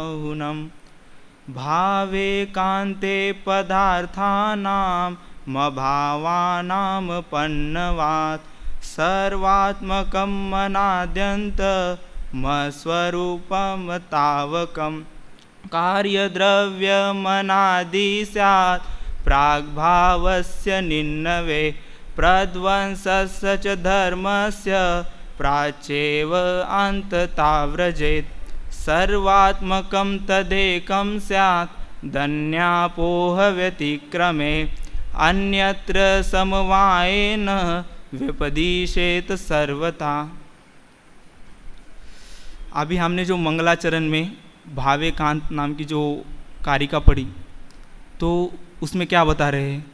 महुनम भावे कांते पदार्थानां मभावानां पन्नवात् सर्वात्मकं मनाद्यन्त मस्वरूपं तावकं कार्यद्रव्यमनादि स्यात् प्राग्भावस्य निन्नवे प्रध्वंसस्य च धर्मस्य प्राच्येव अन्तताव्रजेत् सर्वात्मकं तदेकं स्यात् धन्यापोह व्यतिक्रमे अन्यत्र समवायेन व्यपदिशेत सर्वथा। अभी हमने जो मंगलाचरण में भावेकांत नाम की जो कारिका पढ़ी तो उसमें क्या बता रहे हैं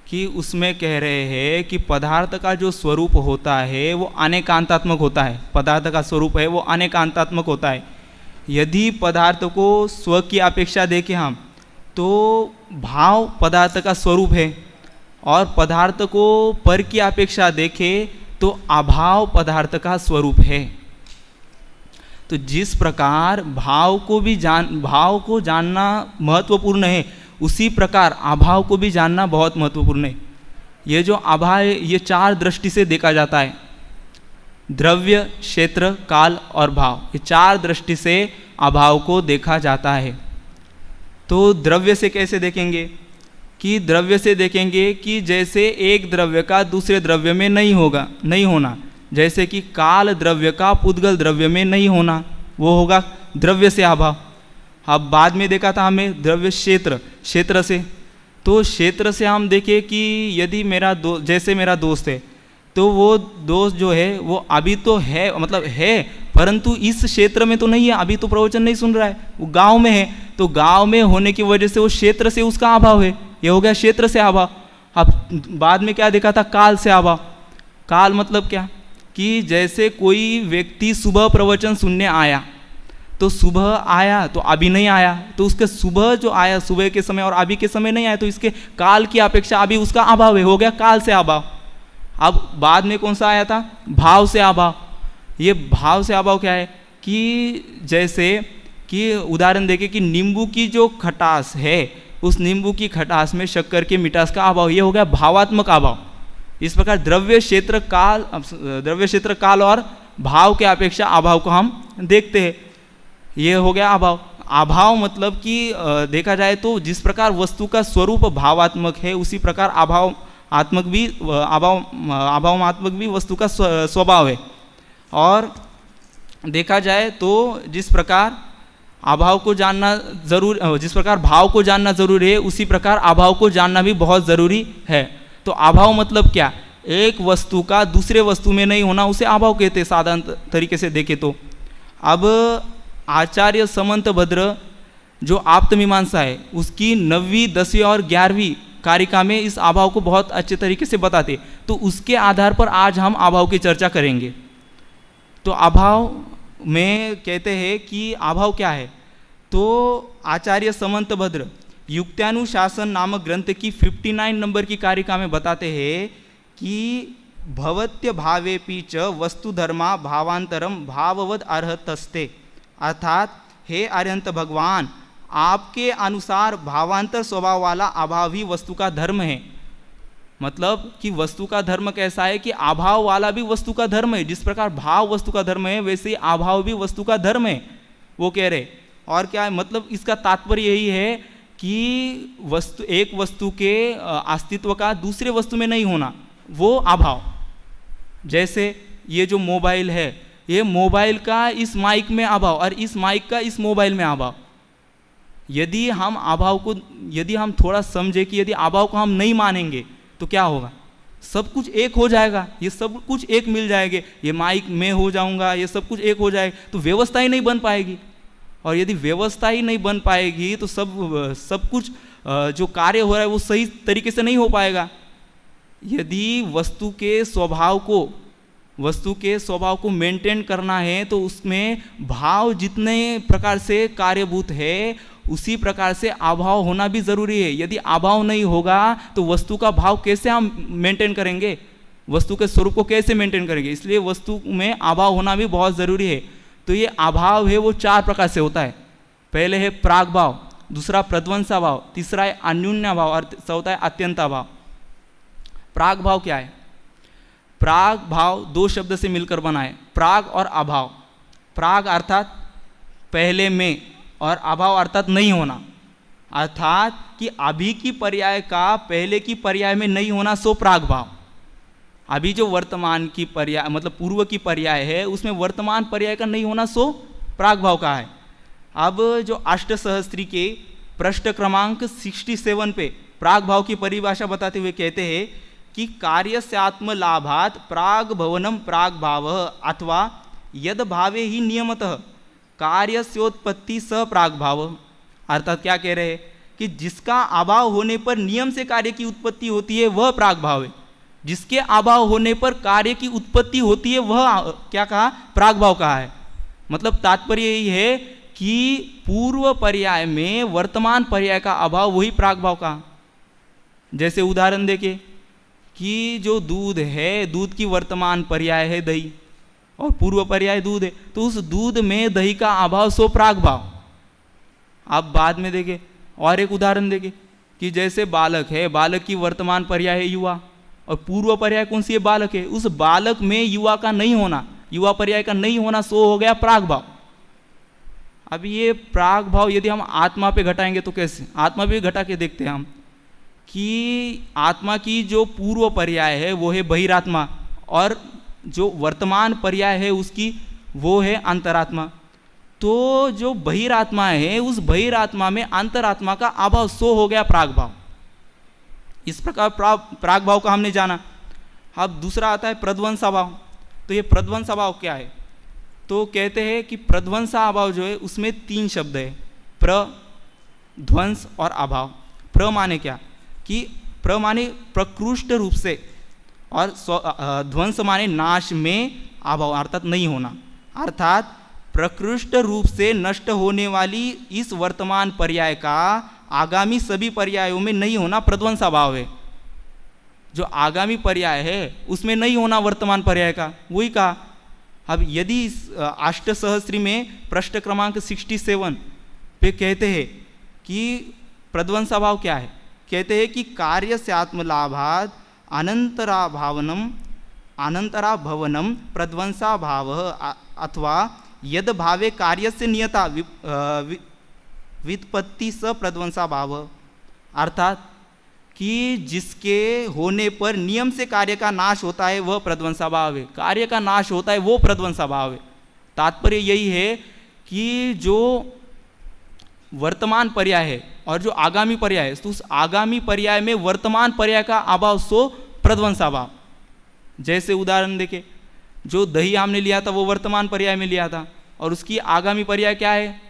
कि उसमें कह रहे हैं कि पदार्थ का जो स्वरूप होता है वो अनेकांतात्मक होता है। पदार्थ का स्वरूप है वो अनेकांतात्मक होता है। यदि पदार्थ को स्व की अपेक्षा देखें हम तो भाव पदार्थ का स्वरूप है और पदार्थ को पर की अपेक्षा देखें तो अभाव पदार्थ का स्वरूप है। तो जिस प्रकार भाव को जानना महत्वपूर्ण है उसी प्रकार अभाव को भी जानना बहुत महत्वपूर्ण है। ये जो अभाव है ये चार दृष्टि से देखा जाता है, द्रव्य, क्षेत्र, काल और भाव। ये चार दृष्टि से अभाव को देखा जाता है। तो द्रव्य से कैसे देखेंगे कि द्रव्य से देखेंगे कि जैसे एक द्रव्य का दूसरे द्रव्य में नहीं होना, जैसे कि काल द्रव्य का पुद्गल द्रव्य में नहीं होना, वो होगा द्रव्य से अभाव। अब बाद में देखा था हमें द्रव्य क्षेत्र से, तो क्षेत्र से हम देखें कि यदि जैसे मेरा दोस्त है तो वो दोस्त जो है वो अभी तो है, मतलब है, परंतु इस क्षेत्र में तो नहीं है, अभी तो प्रवचन नहीं सुन रहा है, वो गांव में है। तो गांव में होने की वजह से वो क्षेत्र से उसका अभाव है, ये हो गया क्षेत्र से अभाव। अब बाद में क्या देखा था, काल से अभाव। काल मतलब क्या कि जैसे कोई व्यक्ति सुबह प्रवचन सुनने आया तो सुबह आया तो अभी नहीं आया, तो उसके सुबह जो आया सुबह के समय और अभी के समय नहीं आया, तो इसके काल की अपेक्षा अभी उसका अभाव है, हो गया काल से अभाव। अब बाद में कौन सा आया था, भाव से अभाव। ये भाव से अभाव क्या है कि जैसे कि उदाहरण देके कि नींबू की जो खटास है उस नींबू की खटास में शक्कर के मिठास का अभाव, ये हो गया भावात्मक अभाव। इस प्रकार द्रव्य क्षेत्र काल और भाव के अपेक्षा अभाव को हम देखते हैं, ये हो गया अभाव। अभाव मतलब कि देखा जाए तो जिस प्रकार वस्तु का स्वरूप भावात्मक है उसी प्रकार अभावात्मक भी वस्तु का स्वभाव है। और देखा जाए तो जिस प्रकार भाव को जानना जरूरी है उसी प्रकार अभाव को जानना भी बहुत ज़रूरी है। तो अभाव मतलब क्या, एक वस्तु का दूसरे वस्तु में नहीं होना, उसे अभाव कहते हैं साधारण तरीके से देखें तो। अब आचार्य समंतभद्र जो आप्तमीमांसा है उसकी 9वीं, 10वीं और 11वीं कारिका में इस अभाव को बहुत अच्छे तरीके से बताते, तो उसके आधार पर आज हम अभाव की चर्चा करेंगे। तो अभाव में कहते हैं कि अभाव क्या है, तो आचार्य समंतभद्र युक्त्यानुशासन नामक ग्रंथ की 59 नंबर की कारिका में बताते हैं कि भवत्य भावेपि च वस्तुधर्मा भावांतरम भाववद अर्हतस्ते, अर्थात हे अरिहंत भगवान, आपके अनुसार भावांतर स्वभाव वाला अभाव ही वस्तु का धर्म है। मतलब कि वस्तु का धर्म कैसा है कि अभाव वाला भी वस्तु का धर्म है। जिस प्रकार भाव वस्तु का धर्म है वैसे ही अभाव भी वस्तु का धर्म है, वो कह रहे। और क्या है, मतलब इसका तात्पर्य यही है कि एक वस्तु के अस्तित्व का दूसरे वस्तु में नहीं होना, वो अभाव। जैसे ये जो मोबाइल है, ये मोबाइल का इस माइक में अभाव और इस माइक का इस मोबाइल में अभाव। यदि हम थोड़ा समझे कि यदि अभाव को हम नहीं मानेंगे तो क्या होगा, सब कुछ एक हो जाएगा, ये सब कुछ एक मिल जाएंगे, ये माइक में हो जाऊंगा, ये सब कुछ एक हो जाएगा, तो व्यवस्था ही नहीं बन पाएगी। और यदि व्यवस्था ही नहीं बन पाएगी तो सब कुछ जो कार्य हो रहा है वो सही तरीके से नहीं हो पाएगा। यदि वस्तु के स्वभाव को मेंटेन करना है तो उसमें भाव जितने प्रकार से कार्यभूत है उसी प्रकार से अभाव होना भी जरूरी है। यदि अभाव नहीं होगा तो वस्तु का भाव कैसे हम मेंटेन करेंगे, वस्तु के स्वरूप को कैसे मेंटेन करेंगे। इसलिए वस्तु में अभाव होना भी बहुत ज़रूरी है। तो ये अभाव है वो 4 प्रकार से होता है। पहले है प्राग भाव, दूसरा प्रध्वंसा भाव, तीसरा है अन्योन्या भाव और चौथा है अत्यंता भाव। प्राग भाव क्या है? प्राग भाव दो शब्द से मिलकर बना है, प्राग और अभाव। प्राग अर्थात पहले में और अभाव अर्थात नहीं होना, अर्थात कि अभी की पर्याय का पहले की पर्याय में नहीं होना, सो प्राग भाव। अभी जो वर्तमान की पर्याय मतलब पूर्व की पर्याय है उसमें वर्तमान पर्याय का नहीं होना, सो प्राग भाव का है। अब जो अष्टसहस्त्री के पृष्ठ क्रमांक 67 पे प्राग भाव की परिभाषा बताते हुए कहते हैं कि कार्यस्यात्म लाभात प्राग भवनम प्राग भाव अथवा यद भावे ही नियमतः कार्यस्योत्पत्ति स प्राग भाव। अर्थात क्या कह रहे हैं कि जिसका अभाव होने पर नियम से कार्य की उत्पत्ति होती है वह प्राग भाव है, जिसके अभाव होने पर कार्य की उत्पत्ति होती है वह क्या कहा? प्राग भाव कहा है। मतलब तात्पर्य यही है कि पूर्व पर्याय में वर्तमान पर्याय का अभाव वही प्राग भाव का। जैसे उदाहरण देके कि जो दूध है, दूध की वर्तमान पर्याय है दही और पूर्व पर्याय दूध है, तो उस दूध में दही का अभाव, सो प्राग भाव। आप बाद में देखें और एक उदाहरण देखें कि जैसे बालक है, बालक की वर्तमान पर्याय है युवा और पूर्व पर्याय कौन सी है? बालक है। उस बालक में युवा का नहीं होना, युवा पर्याय का नहीं होना, सो हो गया प्राग भाव। अब ये प्राग भाव यदि हम आत्मा पे घटाएंगे तो कैसे? आत्मा पे घटा के देखते हैं हम कि आत्मा की जो पूर्व पर्याय है वो है बहिरात्मा और जो वर्तमान पर्याय है उसकी वो है अंतरात्मा। तो जो बहिरात्मा है उस बहिरात्मा में अंतरात्मा का अभाव, सो हो गया प्राग भाव। इस प्रकार प्राग भाव का हमने जाना। अब दूसरा आता है प्रध्वंसा भाव। तो ये प्रध्वंसा भाव क्या है? तो कहते हैं कि प्रध्वंसा भाव जो है उसमें 3 शब्द है, प्र, ध्वंस और अभाव। प्र माने क्या? कि प्र माने प्रकृष्ट रूप से और ध्वंस माने नाश में अभाव अर्थात नहीं होना, अर्थात प्रकृष्ट रूप से नष्ट होने वाली इस वर्तमान पर्याय का आगामी सभी पर्यायों में नहीं होना प्रध्वंसा भाव है। जो आगामी पर्याय है उसमें नहीं होना वर्तमान पर्याय का, वही कहा। अब यदि अष्टसहस्त्री में पृष्ठ क्रमांक 67 पे कहते हैं कि प्रध्वंसा भाव क्या है? कहते हैं कि कार्य से आत्मलाभात अनंतरा भवनम प्रध्वंसा भाव अथवा यद भावे कार्य से नियता व्युत्पत्ति स प्रध्वंसा भाव। अर्थात कि जिसके होने पर नियम से कार्य का नाश होता है वह प्रध्वंसा भाव है, कार्य का नाश होता है वो प्रध्वंसा भाव है। तात्पर्य यही है कि जो वर्तमान पर्याय है और जो आगामी पर्याय है तो उस आगामी पर्याय में वर्तमान पर्याय का अभाव, सो प्रध्वंसा भाव। जैसे उदाहरण देखें, जो दही हमने लिया था वो वर्तमान पर्याय में लिया था और उसकी आगामी पर्याय क्या है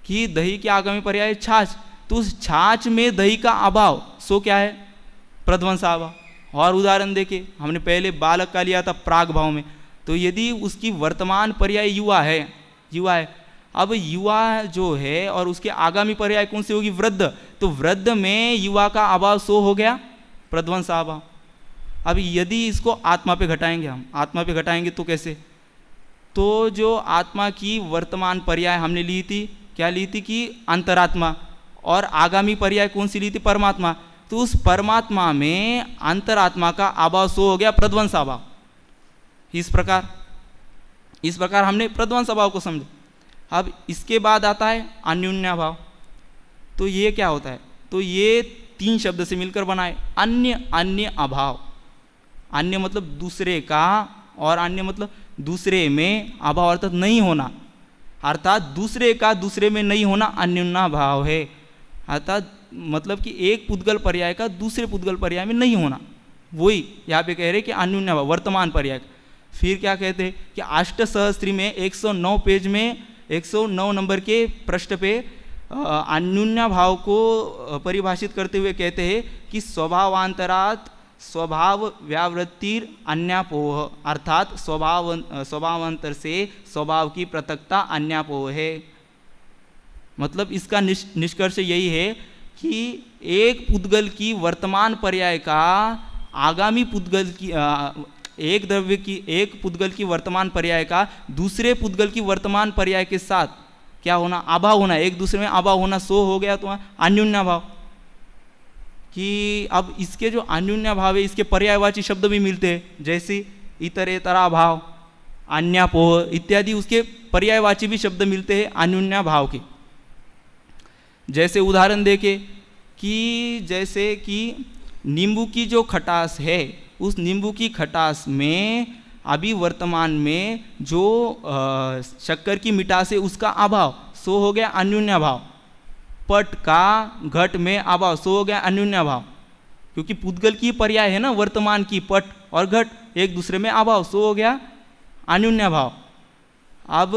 कि दही की आगामी पर्याय छाछ, तो उस छाछ में दही का अभाव, सो क्या है? प्रध्वंसा भाव। और उदाहरण देखें, हमने पहले बालक का लिया था प्राग भाव में, तो यदि उसकी वर्तमान पर्याय युवा है, अब युवा जो है और उसके आगामी पर्याय कौन सी होगी? वृद्ध, तो वृद्ध में युवा का अभाव, सो हो गया प्रध्वंसा भाव। अब यदि इसको आत्मा पे घटाएंगे, हम आत्मा पे घटाएंगे तो कैसे? तो जो आत्मा की वर्तमान पर्याय हमने ली थी, क्या ली थी कि अंतरात्मा, और आगामी पर्याय कौन सी ली थी? परमात्मा। तो उस परमात्मा में अंतरात्मा का अभाव, सो हो गया प्रध्वंसा भाव। इस प्रकार हमने प्रध्वंसा भाव को समझा। अब इसके बाद आता है अन्योन्या भाव। तो ये क्या होता है? तो ये 3 शब्द से मिलकर बना है, अन्य अभाव। अन्य मतलब दूसरे का और अन्य मतलब दूसरे में, अभाव अर्थात नहीं होना, अर्थात दूसरे का दूसरे में नहीं होना अन्योन्या भाव है। अर्थात मतलब कि एक पुद्गल पर्याय का दूसरे पुद्गल पर्याय में नहीं होना, वही यहाँ पे कह रहे कि अन्योन्या भाव वर्तमान पर्याय। फिर क्या कहते हैं कि अष्टसहस्त्री में 109 पेज में 109 नंबर के पृष्ठ पे अन्योन्या भाव को परिभाषित करते हुए कहते हैं कि स्वभावांतरात स्वभाव व्यावृत्तिर अन्यापोह, अर्थात स्वभावांतर से स्वभाव की पृथकता अन्यापोह है। मतलब इसका निष्कर्ष यही है कि एक पुद्गल की वर्तमान पर्याय का आगामी पुद्गल की एक द्रव्य की एक पुद्गल की वर्तमान पर्याय का दूसरे पुद्गल की वर्तमान पर्याय के साथ क्या होना, अभाव होना, एक दूसरे में अभाव होना, सो हो गया तो अन्योन्या भाव। कि अब इसके जो अन्योन्या भाव है इसके पर्यायवाची शब्द भी मिलते हैं, जैसे इतरेतरा भाव, अन्यापोह इत्यादि उसके पर्यायवाची भी शब्द मिलते हैं अन्योन्या भाव के। जैसे उदाहरण देके कि जैसे कि नींबू की जो खटास है, उस नींबू की खटास में अभी वर्तमान में जो शक्कर की मिठास है उसका अभाव, सो हो गया अन्योन्या भाव। पट का घट में अभाव, सो हो गया अन्योन्या भाव, क्योंकि पुद्गल की पर्याय है ना वर्तमान की, पट और घट, एक दूसरे में अभाव, सो हो गया अन्योन्या भाव। अब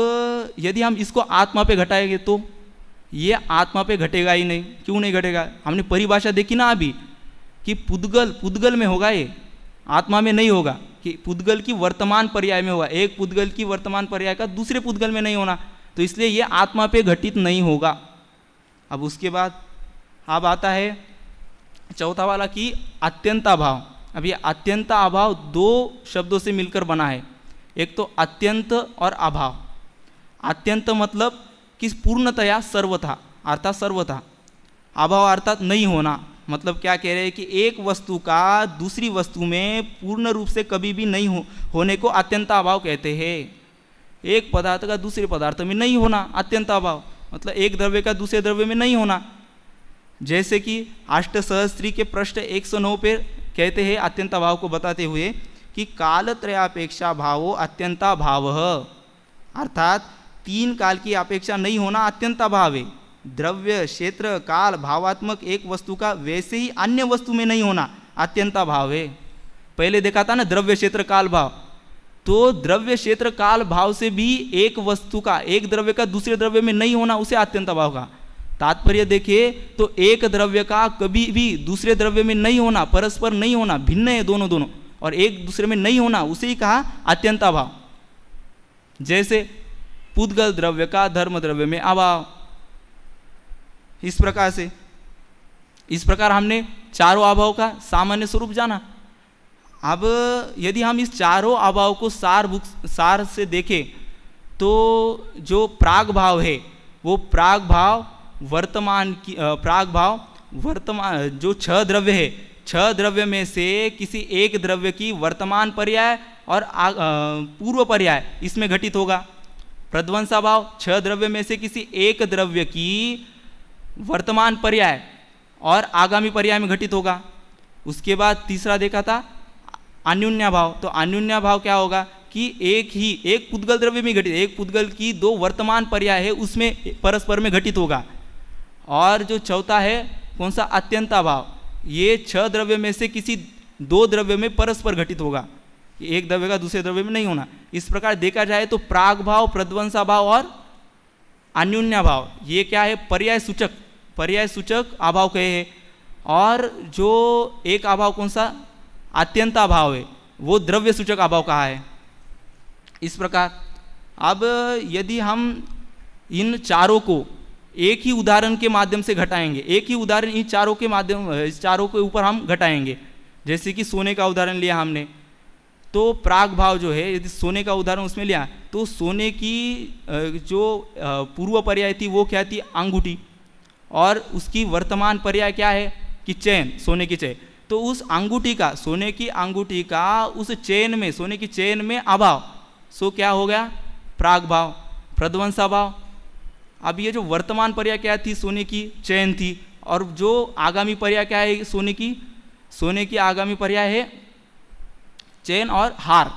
यदि हम इसको आत्मा पे घटाएंगे तो ये आत्मा पे घटेगा ही नहीं। क्यों नहीं घटेगा? हमने परिभाषा देखी ना अभी कि पुद्गल में होगा, ये आत्मा में नहीं होगा, कि पुद्गल की वर्तमान पर्याय में होगा। एक पुद्गल की वर्तमान पर्याय का दूसरे पुद्गल में नहीं होना, तो इसलिए ये आत्मा पे घटित नहीं होगा। अब उसके बाद अब आता है चौथा वाला कि अत्यंता भाव। अब ये अत्यंता अभाव दो शब्दों से मिलकर बना है, एक तो अत्यंत और अभाव। अत्यंत मतलब कि पूर्णतया सर्वथा, अर्थात सर्वथा। अभाव अर्थात नहीं होना, मतलब क्या कह रहे हैं कि एक वस्तु का दूसरी वस्तु में पूर्ण रूप से कभी भी नहीं होने को अत्यंत अभाव कहते हैं। एक पदार्थ का दूसरे पदार्थ में नहीं होना अत्यंत अभाव, मतलब एक द्रव्य का दूसरे द्रव्य में नहीं होना। जैसे कि अष्टसहस्त्री के पृष्ठ 109 पे कहते हैं अत्यंत अभाव को बताते हुए कि कालत्रयापेक्षा भावो अत्यंता भाव, अर्थात तीन काल की अपेक्षा नहीं होना अत्यंत अभाव है। द्रव्य क्षेत्र काल भावात्मक एक वस्तु का वैसे ही अन्य वस्तु में नहीं होना अत्यंता भाव है। पहले देखा था ना द्रव्य क्षेत्र काल भाव, तो द्रव्य क्षेत्र काल भाव से भी एक वस्तु का, एक द्रव्य का दूसरे द्रव्य में नहीं होना उसे अत्यंत भाव का। तात्पर्य देखिए तो एक द्रव्य का कभी भी दूसरे द्रव्य में नहीं होना, परस्पर नहीं होना, भिन्न है दोनों, और एक दूसरे में नहीं होना उसे ही कहा अत्यंता भाव। जैसे पुद्गल द्रव्य का धर्म द्रव्य में अभाव, इस प्रकार से, इस प्रकार हमने चारों अभाव का सामान्य स्वरूप जाना। अब यदि हम इस चारों अभाव को सार से देखें तो जो प्राग भाव है वो प्राग भाव वर्तमान की जो छह द्रव्य है, छह द्रव्य में से किसी एक द्रव्य की वर्तमान पर्याय और पूर्व पर्याय इसमें घटित होगा। प्रध्वंसा भाव छह द्रव्य में से किसी एक द्रव्य की वर्तमान पर्याय और आगामी पर्याय में घटित होगा। उसके बाद तीसरा देखा था अन्योन्या भाव। तो अन्योन्या भाव क्या होगा कि एक पुद्गल द्रव्य में घटित, एक पुद्गल की दो वर्तमान पर्याय है उसमें परस्पर में घटित होगा। और जो चौथा है कौन सा, अत्यंता भाव, ये छह द्रव्य में से किसी दो द्रव्य में परस्पर घटित होगा, एक द्रव्य का दूसरे द्रव्य में नहीं होना। इस प्रकार देखा जाए तो प्राग भाव, प्रध्वंसा भाव और अन्योन्या भाव ये क्या है, पर्याय सूचक अभाव कहे हैं। और जो एक अभाव कौन सा, अत्यंता भाव है, वो द्रव्य सूचक अभाव कहा है। इस प्रकार अब यदि हम इन चारों को एक ही उदाहरण के माध्यम से घटाएंगे, एक ही उदाहरण इन चारों के ऊपर हम घटाएंगे, जैसे कि सोने का उदाहरण लिया हमने, तो प्राग भाव जो है यदि सोने का उदाहरण उसमें लिया तो सोने की जो पूर्व पर्याय थी वो क्या थी, अंगूठी, और उसकी वर्तमान पर्याय क्या है कि चैन, सोने की चैन। तो उस अंगूठी का, सोने की अंगूठी का उस चैन में, सोने की चैन में अभाव, सो क्या हो गया, प्राग भाव, प्रध्वंसा भाव। अब ये जो वर्तमान पर्याय क्या थी, सोने की चैन थी, और जो आगामी पर्याय क्या है, सोने की आगामी पर्याय है चैन और हार।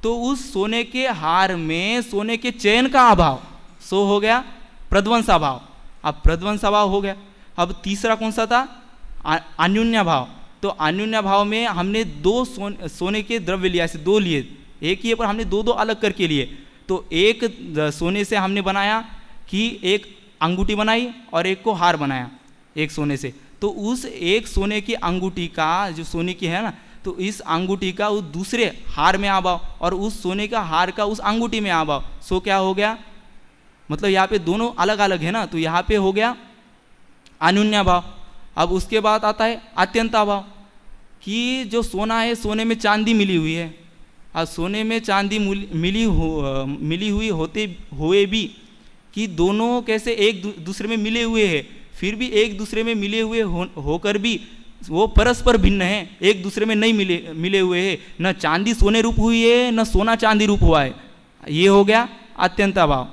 तो उस सोने के हार में सोने के चैन का अभाव, सो हो गया प्रध्वंसा भाव। अब प्रध्वंसा भाव हो गया। अब तीसरा कौन सा था, अन्योन्या भाव। तो अन्योन्या भाव में हमने दो सोने के द्रव्य लिया, ऐसे दो लिए, एक ही है पर हमने दो अलग करके लिए। तो एक सोने से हमने बनाया कि एक अंगूठी बनाई और एक को हार बनाया एक सोने से। तो उस एक सोने की अंगूठी का, जो सोने की है ना, तो इस अंगूठी का उस दूसरे हार में अभाव और उस सोने का हार का उस अंगूठी में अभाव, सो क्या हो गया, मतलब यहाँ पे दोनों अलग अलग है ना, तो यहाँ पे हो गया अन्योन्या भाव। अब उसके बाद आता है अत्यंता भाव, कि जो सोना है, सोने में चांदी मिली हुई है, और सोने में चांदी मिली हुई होते हुए भी कि दोनों कैसे एक दूसरे में मिले हुए हैं, फिर भी एक दूसरे में मिले हुए होकर भी वो परस्पर भिन्न है, एक दूसरे में नहीं मिले हुए हैं। न चांदी सोने रूप हुई है, न सोना चांदी रूप हुआ है। ये हो गया अत्यंत अभाव।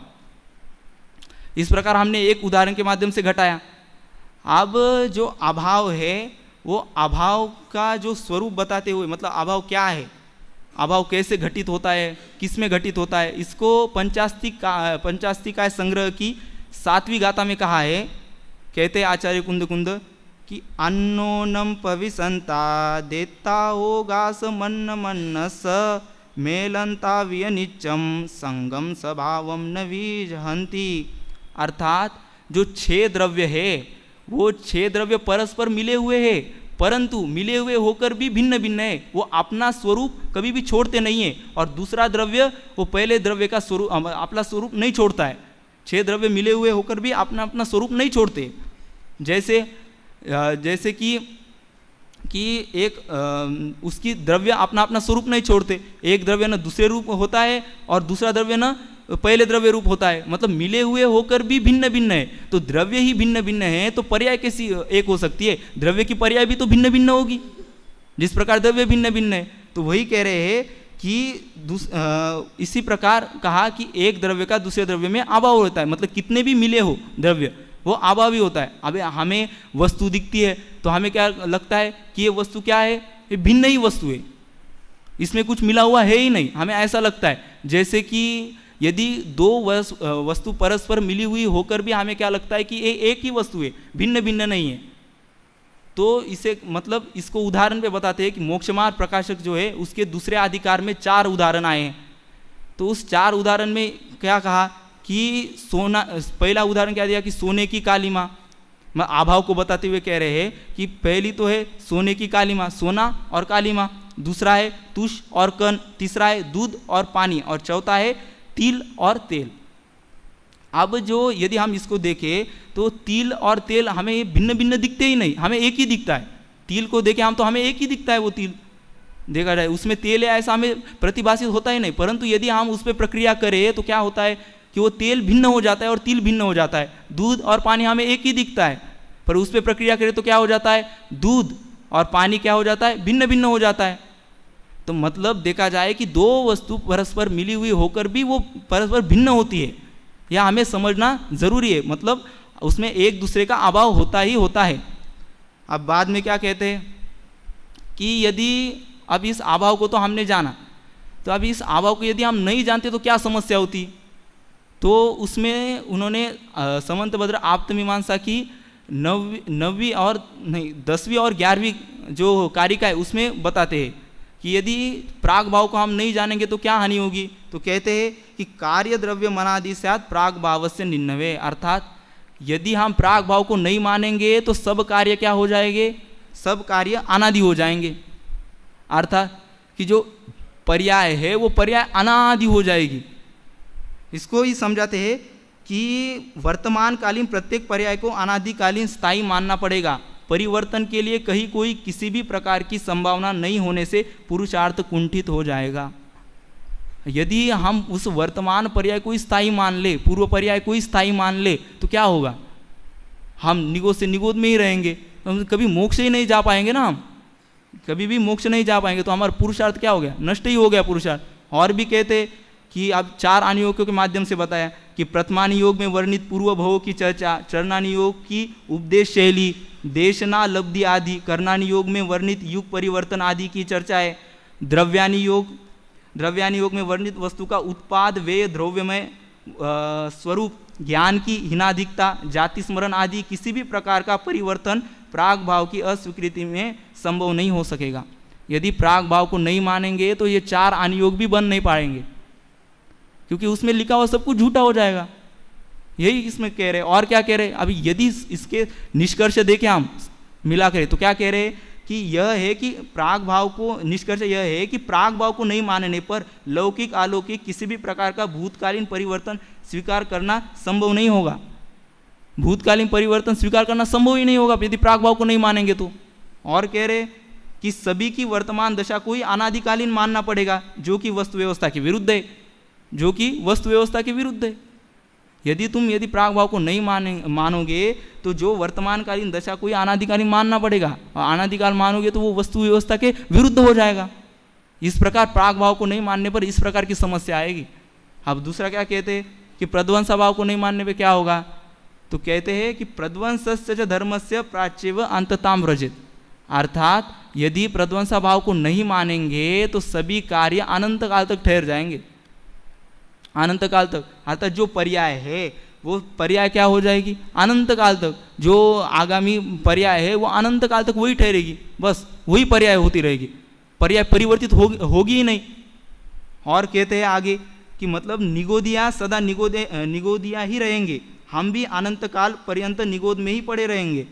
इस प्रकार हमने एक उदाहरण के माध्यम से घटाया। अब जो अभाव है वो अभाव का जो स्वरूप बताते हुए, मतलब अभाव क्या है, अभाव कैसे घटित होता है, किस में घटित होता है, इसको पंचास्तिकाय संग्रह की 7वीं गाथा में कहा है। कहते आचार्य कुंद कुंद कि अन्नोनम पविसंता देता होगास मन्न मन्न स मेलंता वियनिचम संगम स्वभावम न विजहंती। अर्थात जो 6 द्रव्य है वो 6 द्रव्य परस्पर मिले हुए हैं, परंतु मिले हुए होकर भी भिन्न भिन्न है। वो अपना स्वरूप कभी भी छोड़ते नहीं है, और दूसरा द्रव्य वो पहले द्रव्य का स्वरूप अपना स्वरूप नहीं छोड़ता है। 6 द्रव्य मिले हुए होकर भी अपना अपना स्वरूप नहीं छोड़ते। जैसे कि एक उसकी द्रव्य अपना अपना स्वरूप नहीं छोड़ते। एक द्रव्य न दूसरे रूप होता है और दूसरा द्रव्य न पहले द्रव्य रूप होता है, मतलब मिले हुए होकर भी भिन्न भिन्न है। तो द्रव्य ही भिन्न भिन्न है तो पर्याय कैसी एक हो सकती है? द्रव्य की पर्याय भी तो भिन्न भिन्न होगी, जिस प्रकार द्रव्य भिन्न भिन्न है। तो वही कह रहे हैं कि इसी प्रकार कहा कि एक द्रव्य का दूसरे द्रव्य में अभाव होता है, मतलब कितने भी मिले हो द्रव्य वो अभाव ही होता है। अब हमें वस्तु दिखती है तो हमें क्या लगता है कि ये वस्तु क्या है, ये भिन्न ही वस्तु है, इसमें कुछ मिला हुआ है ही नहीं, हमें ऐसा लगता है। जैसे कि यदि 2 वस्तु परस्पर मिली हुई होकर भी हमें क्या लगता है कि ये एक ही वस्तु है, भिन्न भिन्न नहीं है। तो इसे मतलब इसको उदाहरण पे बताते हैं कि मोक्षमार्ग प्रकाशक जो है उसके दूसरे अधिकार में 4 उदाहरण आए हैं। तो उस 4 उदाहरण में क्या कहा कि सोना, पहला उदाहरण क्या दिया कि सोने की कालीमा, अभाव को बताते हुए कह रहे हैं कि पहली तो है सोने की कालीमा, सोना और कालीमा, दूसरा है तुष और कण, तीसरा है दूध और पानी, और चौथा है तिल और तेल। अब जो यदि हम इसको देखें तो तिल और तेल हमें भिन्न भिन्न दिखते ही नहीं, हमें एक ही दिखता है। तिल को देखें हम तो हमें एक ही दिखता है, वो तिल देखा जाए उसमें तेल है ऐसा हमें प्रतिभाषित होता ही नहीं। परंतु यदि हम उस पर प्रक्रिया करें तो क्या होता है कि वो तेल भिन्न हो जाता है और तिल भिन्न हो जाता है। दूध और पानी हमें एक ही दिखता है, पर उस पर प्रक्रिया करें तो क्या हो जाता है, दूध और पानी क्या हो जाता है, भिन्न भिन्न हो जाता है। तो मतलब देखा जाए कि 2 वस्तु परस्पर मिली हुई होकर भी वो परस्पर भिन्न होती है, यह हमें समझना जरूरी है। मतलब उसमें एक दूसरे का अभाव होता ही होता है। अब बाद में क्या कहते हैं कि यदि अब इस अभाव को तो हमने जाना, तो अब इस अभाव को यदि हम नहीं जानते तो क्या समस्या होती। तो उसमें उन्होंने समंतभद्र आप्तमीमांसा की 9वीं और 10वीं और 11वीं जो कारिका है उसमें बताते हैं कि यदि प्राग भाव को हम नहीं जानेंगे तो क्या हानि होगी। तो कहते हैं कि कार्य द्रव्य मनादि स्यात् प्राग भाव से निन्नवे। अर्थात यदि हम प्राग भाव को नहीं मानेंगे तो सब कार्य क्या हो जाएंगे, सब कार्य अनादि हो जाएंगे। अर्थात कि जो पर्याय है वो पर्याय अनादि हो जाएगी। इसको ही समझाते हैं कि वर्तमान कालीन प्रत्येक पर्याय को अनादिकालीन स्थायी मानना पड़ेगा। परिवर्तन के लिए कहीं कोई किसी भी प्रकार की संभावना नहीं होने से पुरुषार्थ कुंठित हो जाएगा। यदि हम उस वर्तमान पर्याय को स्थायी मान ले, पूर्व पर्याय को स्थायी मान ले, तो क्या होगा, हम निगोद से निगोद में ही रहेंगे, हम कभी मोक्ष ही नहीं जा पाएंगे ना, हम कभी भी मोक्ष नहीं जा पाएंगे। तो हमारा पुरुषार्थ क्या हो गया, नष्ट ही हो गया पुरुषार्थ। और भी कहते कि अब 4 अनुयोगों के माध्यम से बताया कि प्रथमानुयोग में वर्णित पूर्व भवों की चर्चा, चरणानुयोग की उपदेश शैली, देशना लब्धि आदि, कर्णानुयोग में वर्णित युग परिवर्तन आदि की चर्चा है। द्रव्यानुयोग में वर्णित वस्तु का उत्पाद, व्यय, द्रव्यमय स्वरूप, ज्ञान की हीनाधिकता, जाति स्मरण आदि किसी भी प्रकार का परिवर्तन प्राग भाव की अस्वीकृति में संभव नहीं हो सकेगा। यदि प्राग भाव को नहीं मानेंगे तो ये 4 अनुयोग भी बन नहीं पाएंगे, क्योंकि उसमें लिखा हुआ सब कुछ झूठा हो जाएगा। यही इसमें कह रहे। और क्या कह रहे, अभी यदि इसके निष्कर्ष देखें हम मिला करें तो क्या कह रहे कि यह है कि प्राग भाव को, निष्कर्ष यह है कि प्राग भाव को नहीं मानने पर लौकिक अलौकिक किसी भी प्रकार का भूतकालीन परिवर्तन स्वीकार करना संभव नहीं होगा। भूतकालीन परिवर्तन स्वीकार करना संभव ही नहीं होगा यदि प्राग भाव को नहीं मानेंगे तो। और कह रहे कि सभी की वर्तमान दशा को ही अनादिकालीन मानना पड़ेगा, जो कि वस्तु व्यवस्था के विरुद्ध है, जो कि वस्तु व्यवस्था के विरुद्ध है। यदि प्राग भाव को नहीं मानोगे तो जो वर्तमानकालीन दशा को ही अनादिकालीन मानना पड़ेगा, और अनादिकाल मानोगे तो वो वस्तु व्यवस्था के विरुद्ध हो जाएगा। इस प्रकार प्राग भाव को नहीं मानने पर इस प्रकार की समस्या आएगी। अब दूसरा क्या कहते हैं कि प्रध्वंसा भाव को नहीं मानने पे क्या होगा, तो कहते हैं कि प्रध्वंसस्य धर्मस्य प्राच्यव अंतताम व्रजेत, अर्थात यदि प्रध्वंसा भाव को नहीं मानेंगे तो सभी कार्य अनंत काल तक ठहर जाएंगे, अनंत काल तक। अर्थात जो पर्याय है वो पर्याय क्या हो जाएगी, अनंत काल तक। जो आगामी पर्याय है वो अनंत काल तक वही ठहरेगी, बस वही पर्याय होती रहेगी, पर्याय परिवर्तित होगी ही नहीं। और कहते हैं आगे कि मतलब निगोदिया सदा निगोदिया ही रहेंगे, हम भी अनंत काल पर्यंत निगोद में ही पड़े रहेंगे,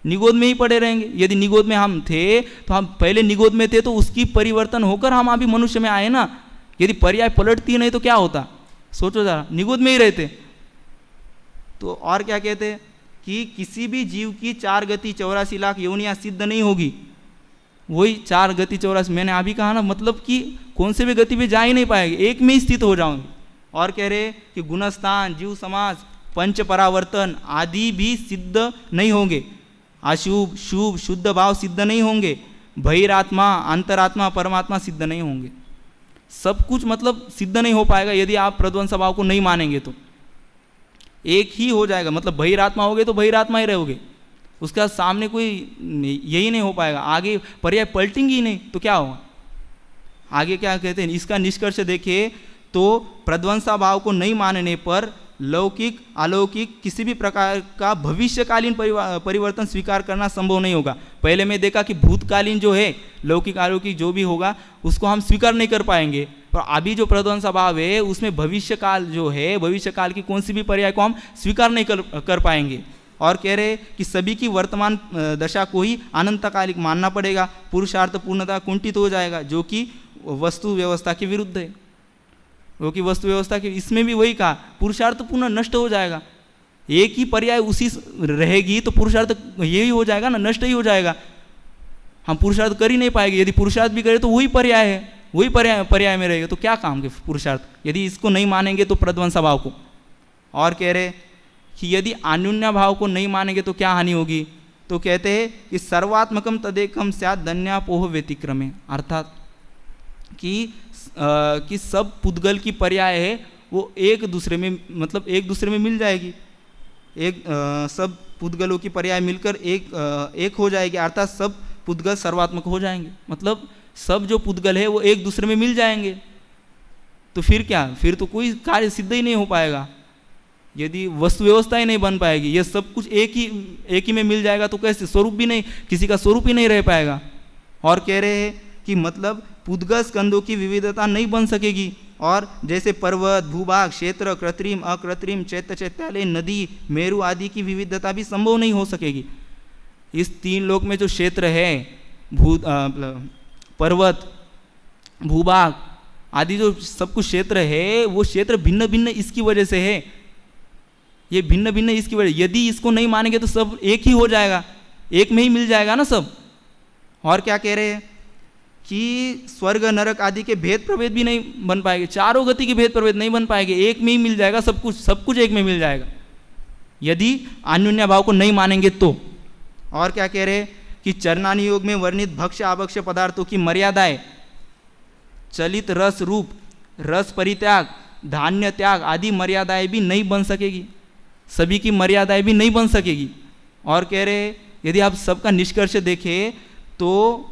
निगोद में ही पड़े रहेंगे। यदि निगोद में हम थे तो हम पहले निगोद में थे तो उसकी परिवर्तन होकर हम अभी मनुष्य में आए ना। यदि पर्याय पलटती नहीं तो क्या होता, सोचो जरा, निगोद में ही रहते। तो और क्या कहते हैं कि किसी भी जीव की 4 गति 84 लाख योनियां सिद्ध नहीं होगी। वही 4 गति 84, मैंने अभी कहा ना, मतलब कि कौन से भी गति पे जा ही नहीं पाएंगे, एक में ही स्थित हो जाओगे। और कह रहे कि गुणस्थान, जीव समाज, पंच परावर्तन आदि भी सिद्ध नहीं होंगे, अशुभ शुभ शुद्ध भाव सिद्ध नहीं होंगे, बहिरात्मा अंतरात्मा परमात्मा सिद्ध नहीं होंगे। सब कुछ मतलब सिद्ध नहीं हो पाएगा यदि आप प्रध्वंस भाव को नहीं मानेंगे। तो एक ही हो जाएगा, मतलब बहिरात्मा होगे तो बहिरात्मा ही रहोगे, उसका सामने कोई यही नहीं हो पाएगा। आगे पर्याय पलटेंगी ही नहीं तो क्या होगा। आगे क्या कहते हैं, इसका निष्कर्ष देखें तो प्रध्वंसा भाव को नहीं मानने पर लौकिक अलौकिक किसी भी प्रकार का भविष्यकालीन परिवर्तन स्वीकार करना संभव नहीं होगा। पहले मैं देखा कि भूतकालीन जो है लौकिक अलौकिक जो भी होगा उसको हम स्वीकार नहीं कर पाएंगे, पर अभी जो प्रध्वंसा भाव है उसमें भविष्यकाल जो है, भविष्यकाल की कौन सी भी पर्याय को हम स्वीकार नहीं कर पाएंगे। और कह रहे कि सभी की वर्तमान दशा को ही अनंतकालिक मानना पड़ेगा, पुरुषार्थ पूर्णता कुंठित हो जाएगा, जो कि वस्तु व्यवस्था के विरुद्ध है। क्योंकि वस्तु व्यवस्था के इसमें भी वही कहा, पुरुषार्थ पूर्ण नष्ट हो जाएगा। एक ही पर्याय उसी रहेगी तो पुरुषार्थ यही हो जाएगा ना, नष्ट ही हो जाएगा। हम पुरुषार्थ कर ही नहीं पाएंगे। यदि पुरुषार्थ भी करें तो वही पर्याय है, वही पर्याय में रहेगा, तो क्या काम के पुरुषार्थ, यदि इसको नहीं मानेंगे तो प्रध्वंसा भाव को। और कह रहे कि यदि अन्योन्या भाव को नहीं मानेंगे तो क्या हानि होगी, तो कहते हैं कि सर्वात्मकम तदेकम स्यात् धन्यापोह व्यतिक्रमे, अर्थात कि सब पुद्गल की पर्याय है वो एक दूसरे में, मतलब एक दूसरे में मिल जाएगी। सब पुद्गलों की पर्याय मिलकर एक हो जाएगी, अर्थात सब पुद्गल सर्वात्मक हो जाएंगे, मतलब सब जो पुद्गल है वो एक दूसरे में मिल जाएंगे। तो फिर क्या, फिर तो कोई कार्य सिद्ध ही नहीं हो पाएगा, यदि वस्तु व्यवस्था ही नहीं बन पाएगी। ये सब कुछ एक ही में मिल जाएगा तो कैसे, स्वरूप भी नहीं, किसी का स्वरूप ही नहीं रह पाएगा। और कह रहे हैं कि मतलब पुद्गल स्कंदों की विविधता नहीं बन सकेगी, और जैसे पर्वत, भूभाग, क्षेत्र, कृत्रिम, अकृत्रिम, चैत्यालय, नदी, मेरु आदि की विविधता भी संभव नहीं हो सकेगी। इस 3 लोक में जो क्षेत्र है, पर्वत, भूभाग आदि जो सब कुछ क्षेत्र है, वो क्षेत्र भिन्न भिन्न इसकी वजह से है, ये भिन्न भिन्न इसकी वजह। यदि इसको नहीं मानेंगे तो सब एक ही हो जाएगा, एक में ही मिल जाएगा ना सब। और क्या कह रहे हैं कि स्वर्ग नरक आदि के भेद प्रभेद भी नहीं बन पाएंगे, चारों गति के भेद प्रभेद नहीं बन पाएंगे, एक में ही मिल जाएगा सब कुछ एक में मिल जाएगा यदि अन्योन्या भाव को नहीं मानेंगे तो। और क्या कह रहे हैं कि चरणानी योग में वर्णित भक्ष्य आभक्ष्य पदार्थों की मर्यादाएं, चलित रस रूप, रस परित्याग, धान्य त्याग आदि मर्यादाएं भी नहीं बन सकेगी, सभी की मर्यादाएं भी नहीं बन सकेगी। और कह रहे यदि आप सबका निष्कर्ष देखें तो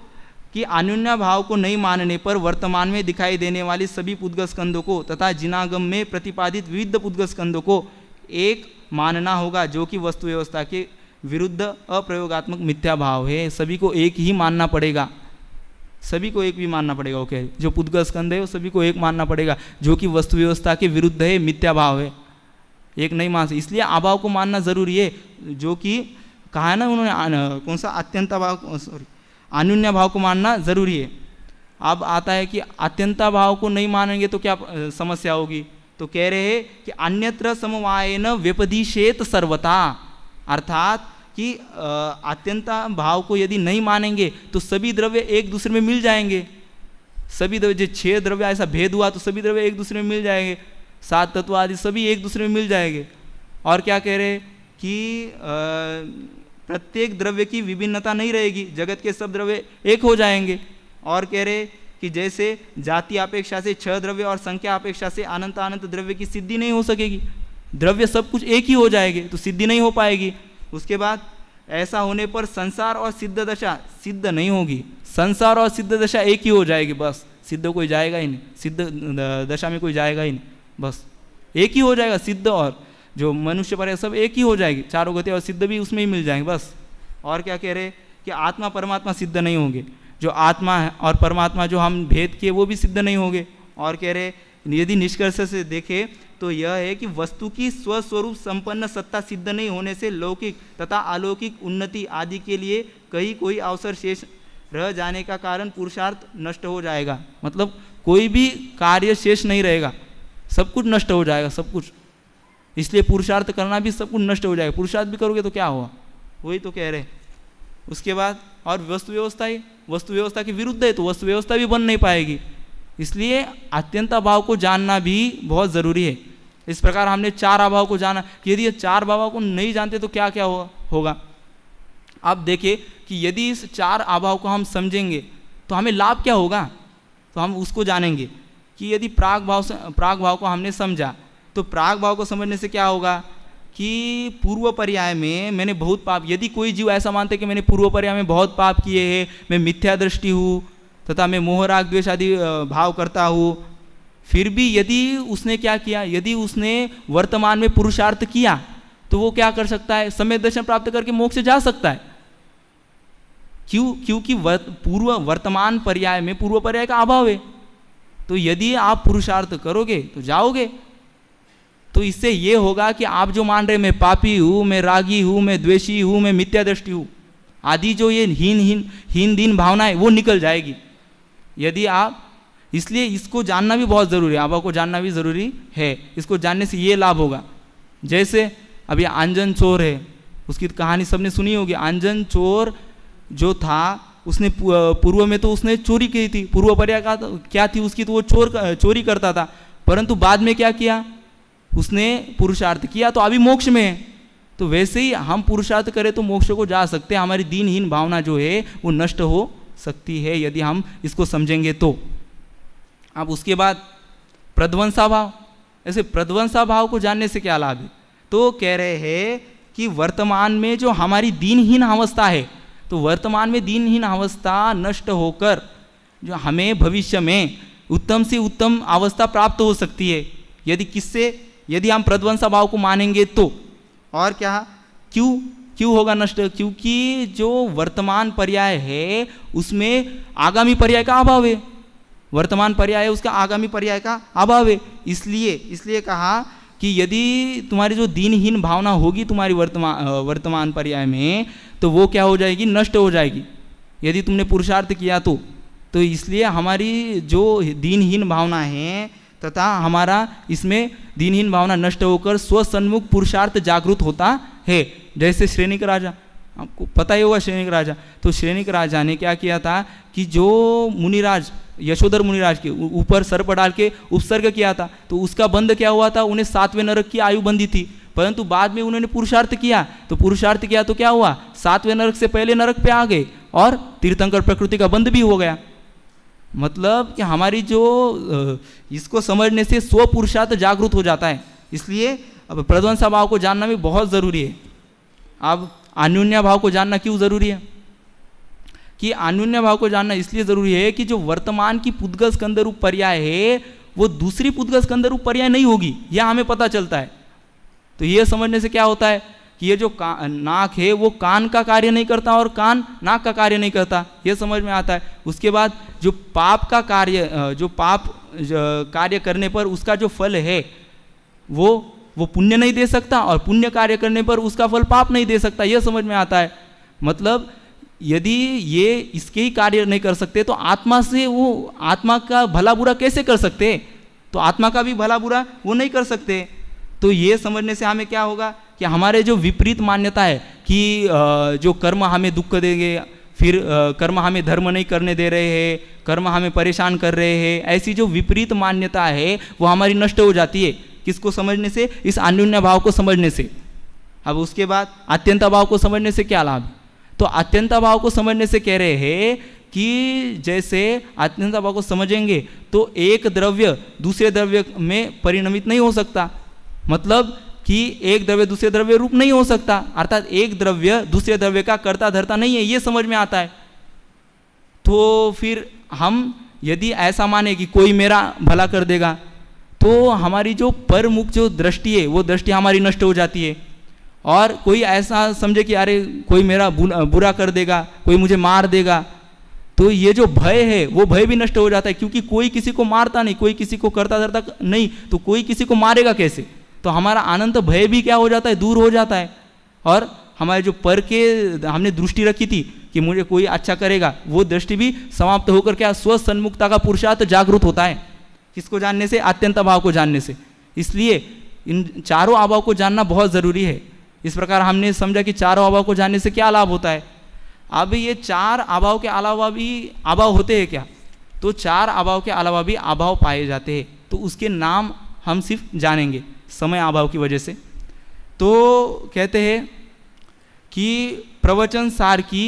कि अन्योन्या भाव को नहीं मानने पर वर्तमान में दिखाई देने वाली सभी पुद्गल स्कंदों को तथा जिनागम में प्रतिपादित विविध पुद्गल स्कंदों को एक मानना होगा, जो कि वस्तु व्यवस्था के विरुद्ध अप्रयोगात्मक मिथ्या भाव है। सभी को एक ही मानना पड़ेगा, सभी को एक भी मानना पड़ेगा। ओके, जो पुद्गल स्कंद है वो सभी को एक मानना पड़ेगा, जो कि वस्तु व्यवस्था के विरुद्ध है, मिथ्या भाव है, एक नहीं मान सकते। इसलिए अभाव को मानना जरूरी है, जो कि कहा है ना उन्होंने, कौन सा, अत्यंता भाव, सॉरी, अन्योन्या भाव को मानना जरूरी है। अब आता है कि अत्यंता भाव को नहीं मानेंगे तो क्या समस्या होगी, तो कह रहे हैं कि अन्यत्र समवायेन व्यपदिशेत सर्वथा, अर्थात कि अत्यंता भाव को यदि नहीं मानेंगे तो सभी द्रव्य एक दूसरे में मिल जाएंगे, सभी द्रव्य, जो 6 द्रव्य ऐसा भेद हुआ तो सभी द्रव्य एक दूसरे में मिल जाएंगे, 7 तत्व आदि सभी एक दूसरे में मिल जाएंगे। और क्या कह रहे कि प्रत्येक द्रव्य की विभिन्नता नहीं रहेगी, जगत के सब द्रव्य एक हो जाएंगे। और कह रहे कि जैसे जाति अपेक्षा से 6 द्रव्य और संख्या अपेक्षा से अनंत अनंत द्रव्य की सिद्धि नहीं हो सकेगी, द्रव्य सब कुछ एक ही हो जाएंगे तो सिद्धि नहीं हो पाएगी। उसके बाद ऐसा होने पर संसार और सिद्ध दशा सिद्ध नहीं होगी, संसार और सिद्ध दशा एक ही हो जाएगी, बस सिद्ध कोई जाएगा ही नहीं, सिद्ध दशा में कोई जाएगा ही नहीं, बस एक ही हो जाएगा। सिद्ध और जो मनुष्य पर है सब एक ही हो जाएगी, चारों गति और सिद्ध भी उसमें ही मिल जाएंगे बस। और क्या कह रहे कि आत्मा परमात्मा सिद्ध नहीं होंगे, जो आत्मा है और परमात्मा जो हम भेद किए वो भी सिद्ध नहीं होंगे। और कह रहे यदि निष्कर्ष से देखें तो यह है कि वस्तु की स्वस्वरूप संपन्न सत्ता सिद्ध नहीं होने से लौकिक तथा अलौकिक उन्नति आदि के लिए कहीं कोई अवसर शेष रह जाने का कारण पुरुषार्थ नष्ट हो जाएगा। मतलब कोई भी कार्य शेष नहीं रहेगा, सब कुछ नष्ट हो जाएगा, सब कुछ। इसलिए पुरुषार्थ करना भी सब कुछ नष्ट हो जाएगा, पुरुषार्थ भी करोगे तो क्या हुआ, वही तो कह रहे। उसके बाद और वस्तु व्यवस्था ही वस्तु व्यवस्था के विरुद्ध है तो वस्तु व्यवस्था भी बन नहीं पाएगी। इसलिए अत्यंत अभाव को जानना भी बहुत ज़रूरी है। इस प्रकार हमने 4 अभाव को जाना, यदि ये 4 अभाव को नहीं जानते तो क्या क्या होगा। आप देखिए कि यदि इस 4 अभाव को हम समझेंगे तो हमें लाभ क्या होगा, तो हम उसको जानेंगे कि यदि प्राग भाव को हमने समझा तो प्राग भाव को समझने से क्या होगा कि पूर्व पर्याय में मैंने बहुत पाप, यदि कोई जीव ऐसा मानते कि मैंने पूर्व पर्याय में बहुत पाप किए हैं, मैं मिथ्या दृष्टि हूँ तथा मैं मोह राग द्वेष आदि भाव करता हूँ, फिर भी यदि उसने क्या किया, यदि उसने वर्तमान में पुरुषार्थ किया तो वो क्या कर सकता है, सम्यक दर्शन प्राप्त करके मोक्ष जा सकता है। क्योंकि वर्तमान पर्याय में पूर्व पर्याय का अभाव है, तो यदि आप पुरुषार्थ करोगे तो जाओगे। तो इससे ये होगा कि आप जो मान रहे मैं पापी हूँ, मैं रागी हूँ, मैं द्वेषी हूँ, मैं मिथ्या दृष्टि हूँ आदि जो ये हीन दीन भावनाएं वो निकल जाएगी यदि आप। इसलिए इसको जानना भी बहुत ज़रूरी है, अभाव को जानना भी ज़रूरी है। इसको जानने से ये लाभ होगा, जैसे अभी आंजन चोर है, उसकी कहानी सबने सुनी होगी। आंजन चोर जो था उसने पूर्व में तो उसने चोरी की थी, पूर्व पर्याय का क्या थी उसकी, तो वो चोरी करता था, परंतु बाद में क्या किया, उसने पुरुषार्थ किया तो अभी मोक्ष में है। तो वैसे ही हम पुरुषार्थ करें तो मोक्ष को जा सकते हैं, हमारी दीनहीन भावना जो है वो नष्ट हो सकती है यदि हम इसको समझेंगे तो। अब उसके बाद प्रध्वंसा भाव, ऐसे प्रध्वंसा भाव को जानने से क्या लाभ है, तो कह रहे हैं कि वर्तमान में जो हमारी दीनहीन अवस्था है, तो वर्तमान में दीनहीन अवस्था नष्ट होकर जो हमें भविष्य में उत्तम से उत्तम अवस्था प्राप्त हो सकती है यदि किससे, यदि हम प्रध्वंसा भाव को मानेंगे तो। और क्या, क्यों होगा नष्ट, क्योंकि जो वर्तमान पर्याय है उसमें आगामी पर्याय का अभाव है, वर्तमान पर्याय है उसका आगामी पर्याय का अभाव है। इसलिए कहा कि यदि तुम्हारी जो दीनहीन भावना होगी तुम्हारी वर्तमान पर्याय में, तो वो क्या हो जाएगी, नष्ट हो जाएगी यदि तुमने पुरुषार्थ किया तो इसलिए हमारी जो दीनहीन भावना है तथा हमारा इसमें दीनहीन भावना नष्ट होकर स्वसन्मुख पुरुषार्थ जागृत होता है। जैसे श्रेणिक राजा, आपको पता ही होगा श्रेणिक राजा, तो श्रेणिक राजा ने क्या किया था कि जो मुनिराज यशोधर मुनिराज के ऊपर सर्प डाल के उपसर्ग किया था, तो उसका बंध क्या हुआ था, उन्हें 7वें नरक की आयु बंधी थी, परंतु बाद में उन्होंने पुरुषार्थ किया तो क्या हुआ, 7वें नरक से पहले नरक पे आ गए और तीर्थंकर प्रकृति का बंध भी हो गया। मतलब कि हमारी जो इसको समझने से स्व पुरुषार्थ जागृत हो जाता है। इसलिए अब प्रध्वंसा भाव को जानना भी बहुत ज़रूरी है। अब अन्योन्या भाव को जानना क्यों ज़रूरी है, कि अन्योन्या भाव को जानना इसलिए ज़रूरी है कि जो वर्तमान की पुद्गल स्कंद रूप पर्याय है वो दूसरी पुद्गल स्कंद रूप पर्याय नहीं होगी, यह हमें पता चलता है। तो ये समझने से क्या होता है कि ये जो नाक है वो कान का कार्य नहीं करता और कान नाक का कार्य नहीं करता, ये समझ में आता है। उसके बाद जो पाप का कार्य, जो पाप कार्य करने पर उसका जो फल है वो पुण्य नहीं दे सकता और पुण्य कार्य करने पर उसका फल पाप नहीं दे सकता, ये समझ में आता है। मतलब यदि ये इसके ही कार्य नहीं कर सकते तो आत्मा से वो आत्मा का भला बुरा कैसे कर सकते, तो आत्मा का भी भला बुरा वो नहीं कर सकते। तो ये समझने से हमें क्या होगा कि हमारे जो विपरीत मान्यता है कि जो कर्म हमें दुख देंगे, फिर कर्म हमें धर्म नहीं करने दे रहे हैं, कर्म हमें परेशान कर रहे हैं, ऐसी जो विपरीत मान्यता है वो हमारी नष्ट हो जाती है किसको समझने से? इस अन्योन्य भाव को समझने से। अब उसके बाद अत्यंत भाव को समझने से क्या लाभ? तो अत्यंत भाव को समझने से कह रहे हैं कि जैसे अत्यंत भाव को समझेंगे तो एक द्रव्य दूसरे द्रव्य में परिणमित नहीं हो सकता, मतलब कि एक द्रव्य दूसरे द्रव्य रूप नहीं हो सकता, अर्थात एक द्रव्य दूसरे द्रव्य का कर्ता धर्ता नहीं है, ये समझ में आता है। तो फिर हम यदि ऐसा माने कि कोई मेरा भला कर देगा तो हमारी जो परमुख जो दृष्टि है वो दृष्टि हमारी नष्ट हो जाती है। और कोई ऐसा समझे कि अरे कोई मेरा बुरा कर देगा, कोई मुझे मार देगा, तो ये जो भय है वो भय भी नष्ट हो जाता है, क्योंकि कोई किसी को मारता नहीं, कोई किसी को करता धरता नहीं, तो कोई किसी को मारेगा कैसे? तो हमारा अनंत भय भी क्या हो जाता है? दूर हो जाता है। और हमारे जो पर के हमने दृष्टि रखी थी कि मुझे कोई अच्छा करेगा, वो दृष्टि भी समाप्त होकर क्या स्वसन्मुखता का पुरुषार्थ जागृत होता है। किसको जानने से? अत्यंत भाव को जानने से। इसलिए इन चारों अभाव को जानना बहुत ज़रूरी है। इस प्रकार हमने समझा कि चारों अभाव को जानने से क्या लाभ होता है। अब ये चार अभाव के अलावा भी अभाव होते हैं क्या? तो चार अभाव के अलावा भी अभाव पाए जाते हैं, तो उसके नाम हम सिर्फ जानेंगे समय अभाव की वजह से। तो कहते हैं कि प्रवचन सार की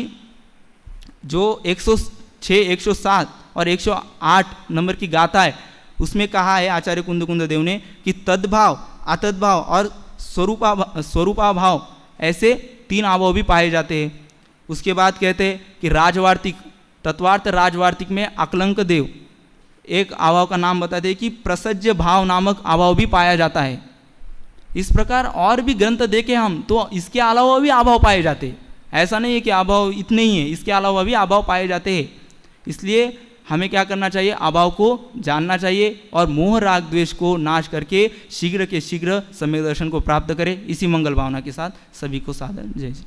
जो 106, 107 और 108 नंबर की गाथा है, उसमें कहा है आचार्य कुंद देव ने कि तद्भाव, अतद्भाव और स्वरूपाभाव ऐसे तीन अभाव भी पाए जाते हैं। उसके बाद कहते हैं कि राजवार्तिक, तत्वार्थ राजवार्तिक में अकलंक देव एक अभाव का नाम बताते हैं कि प्रसज्य भाव नामक अभाव भी पाया जाता है। इस प्रकार और भी ग्रंथ देखे हम तो इसके अलावा भी अभाव पाए जाते हैं। ऐसा नहीं है कि अभाव इतने ही है, इसके अलावा भी अभाव पाए जाते हैं। इसलिए हमें क्या करना चाहिए? अभाव को जानना चाहिए और मोह राग द्वेष को नाश करके शीघ्र के शीघ्र सम्यक दर्शन को प्राप्त करें। इसी मंगल भावना के साथ सभी को सादर जय जय।